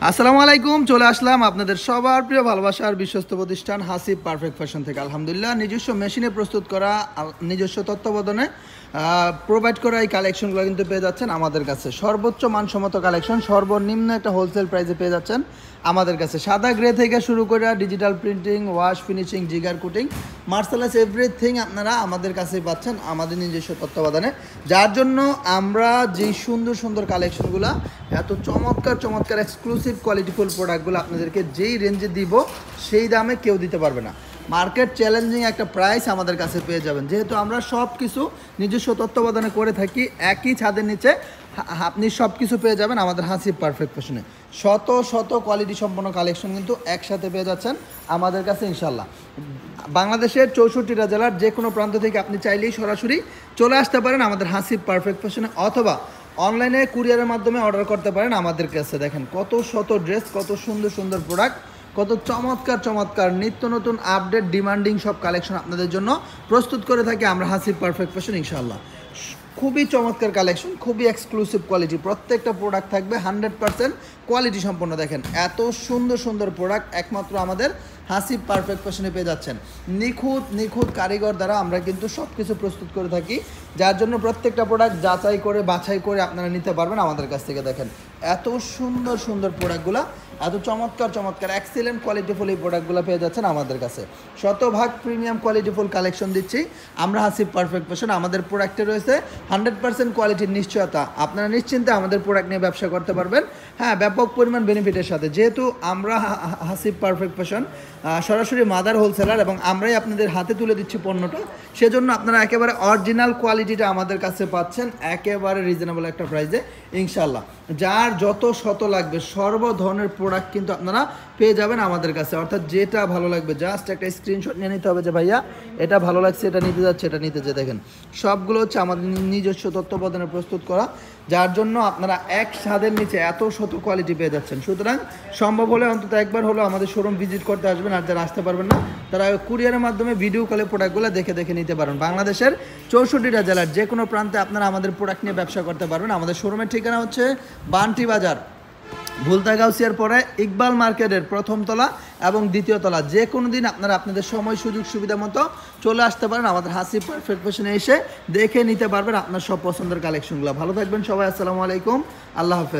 আসসালামু আলাইকুম, চলে আসলাম আপনাদের সবার প্রিয় ভালোবাসার বিশ্বস্ত প্রতিষ্ঠান হাসিব পারফেক্ট ফ্যাশন থেকে। আলহামদুলিল্লাহ, নিজস্ব মেশিনে প্রস্তুত করা, নিজস্ব তত্ত্বাবধানে প্রোভাইড করা এই কালেকশনগুলো কিন্তু পেয়ে যাচ্ছেন আমাদের কাছে। সর্বোচ্চ মানসম্মত কালেকশন, সর্বনিম্ন একটা হোলসেল প্রাইসে পেয়ে যাচ্ছেন আমাদের কাছে। সাদা গ্রে থেকে শুরু করে ডিজিটাল প্রিন্টিং, ওয়াশ ফিনিশিং, জিগার কুটিং, মার্শালাস এভরিথিং আপনারা আমাদের কাছেই পাচ্ছেন আমাদের নিজস্ব তত্ত্বাবধানে। যার জন্য আমরা যেই সুন্দর সুন্দর কালেকশনগুলো, এত চমৎকার চমৎকার এক্সক্লুসিভ কোয়ালিটিফুল প্রোডাক্টগুলো আপনাদেরকে যেই রেঞ্জে দিব সেই দামে কেউ দিতে পারবে না। মার্কেট চ্যালেঞ্জিং একটা প্রাইস আমাদের কাছে পেয়ে যাবেন, যেহেতু আমরা সব কিছু নিজস্ব তত্ত্বাবধানে করে থাকি। একই ছাদের নিচে আপনি সব কিছু পেয়ে যাবেন আমাদের হাসিব পারফেক্ট ফ্যাশনে। শত শত কোয়ালিটি সম্পন্ন কালেকশন কিন্তু একসাথে পেয়ে যাচ্ছেন আমাদের কাছে ইনশাল্লাহ। বাংলাদেশের 64টা জেলার যে কোনো প্রান্ত থেকে আপনি চাইলেই সরাসরি চলে আসতে পারেন আমাদের হাসিব পারফেক্ট ফ্যাশনে, অথবা অনলাইনে কুরিয়ারের মাধ্যমে অর্ডার করতে পারেন আমাদের কাছে। দেখেন কত শত ড্রেস, কত সুন্দর সুন্দর প্রোডাক্ট, কত চমৎকার চমৎকার নিত্য নতুন আপডেট ডিমান্ডিং সব কালেকশন আপনাদের জন্য প্রস্তুত করে থাকি আমরা হাসিব পারফেক্ট ফ্যাশন ইনশাআল্লাহ। খুবই চমৎকার কালেকশন, খুবই এক্সক্লুসিভ কোয়ালিটি, প্রত্যেকটা প্রোডাক্ট থাকবে 100% কোয়ালিটি সম্পন্ন। দেখেন এত সুন্দর সুন্দর প্রোডাক্ট একমাত্র আমাদের হাসিব পারফেক্ট ফ্যাশনে পেয়ে যাচ্ছেন। নিখুঁত নিখুঁত কারিগর দ্বারা আমরা কিন্তু সব কিছু প্রস্তুত করে থাকি, যার জন্য প্রত্যেকটা প্রোডাক্ট যাচাই করে বাছাই করে আপনারা নিতে পারবেন আমাদের কাছ থেকে। দেখেন এত সুন্দর সুন্দর প্রোডাক্টগুলো, এত চমৎকার চমৎকার এক্সিলেন্ট কোয়ালিটিফুল এই প্রোডাক্টগুলো পেয়ে যাচ্ছেন আমাদের কাছে। শতভাগ প্রিমিয়াম কোয়ালিটিফুল কালেকশন দিচ্ছি আমরা হাসিব পারফেক্ট ফ্যাশন। আমাদের প্রোডাক্টে রয়েছে 100% কোয়ালিটির নিশ্চয়তা। আপনারা নিশ্চিন্তে আমাদের প্রোডাক্ট নিয়ে ব্যবসা করতে পারবেন, হ্যাঁ, ব্যাপক পরিমাণ বেনিফিটের সাথে। যেহেতু আমরা হাসিব পারফেক্ট ফ্যাশন সরাসরি মাদার হোলসেলার এবং আমরাই আপনাদের হাতে তুলে দিচ্ছি পণ্যটা, সেজন্য আপনারা একেবারে অরিজিনাল কোয়ালিটিটা আমাদের কাছে পাচ্ছেন একেবারে রিজনেবল একটা প্রাইসে ইনশাল্লাহ। যার যত শত লাগবে সর্ব ধরনের প্রোডাক্ট কিন্তু আপনারা পেয়ে যাবেন আমাদের কাছে। অর্থাৎ যেটা ভালো লাগবে জাস্ট একটা স্ক্রিনশট নিয়ে নিতে হবে যে ভাইয়া এটা ভালো লাগছে, এটা নিতে যাচ্ছে, এটা নিতে যে। দেখেন সবগুলো হচ্ছে আমাদের নিজস্ব তত্ত্বাবধানে প্রস্তুত করা, যার জন্য আপনারা এক ছাদের নিচে এত শত কোয়ালিটি পেয়ে যাচ্ছেন। সুতরাং সম্ভব হলে অন্তত একবার হলো আমাদের শোরুম ভিজিট করতে আসবেন, আর যারা আসতে পারবেন না তারা কুরিয়ারের মাধ্যমে ভিডিও কলে প্রোডাক্টগুলো দেখে দেখে নিতে পারেন। বাংলাদেশের 64টা জেলার যে কোনো প্রান্তে আপনারা আমাদের প্রোডাক্ট নিয়ে ব্যবসা করতে পারবেন। আমাদের শোরুমের ঠিকানা হচ্ছে বান্টি বাজার, ভুলতা গাউসিয়ার পরে ইকবাল মার্কেটের প্রথম তলা এবং দ্বিতীয় তলা। যে কোনো দিন আপনারা আপনাদের সময় সুযোগ সুবিধা মতো চলে আসতে পারেন আমাদের হাসিব পারফেক্ট ফ্যাশনে, এসে দেখে নিতে পারবেন আপনার সব পছন্দের কালেকশনগুলো। ভালো থাকবেন সবাই, আসসালামু আলাইকুম, আল্লাহ হাফেজ।